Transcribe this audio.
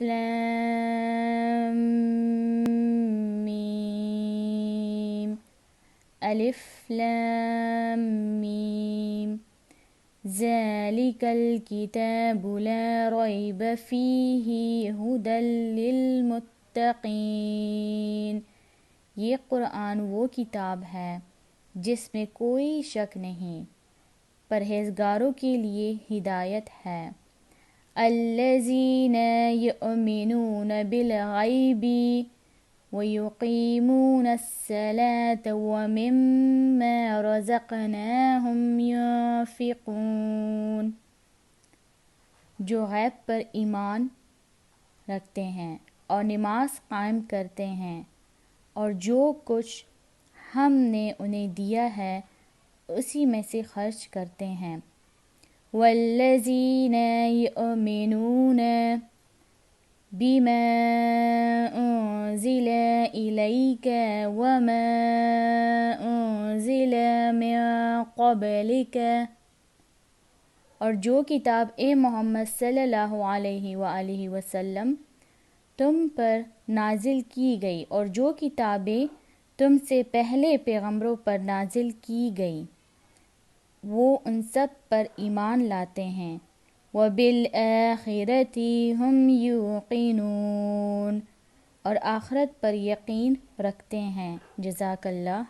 لام میم الف لام میم ذالک الکتاب لا ریب فیہ ھدی للمتقین، یہ قرآن وہ کتاب ہے جس میں کوئی شک نہیں، پرہیزگاروں کے لیے ہدایت ہے۔ الذین یؤمنون بالغیب ویقیمون الصلاة ومما رزقناہم ینفقون، جو غیب پر ایمان رکھتے ہیں اور نماز قائم کرتے ہیں اور جو کچھ ہم نے انہیں دیا ہے اسی میں سے خرچ کرتے ہیں۔ والذین یؤمنون بما انزل الیک وما انزل من قبلک، اور جو کتاب اے محمد صلی اللہ علیہ وآلہ وسلم تم پر نازل کی گئی اور جو کتابیں تم سے پہلے پیغمبروں پر نازل کی گئی، وہ ان سب پر ایمان لاتے ہیں۔ وبالآخرۃ ہم یوقنون، اور آخرت پر یقین رکھتے ہیں۔ جزاک اللہ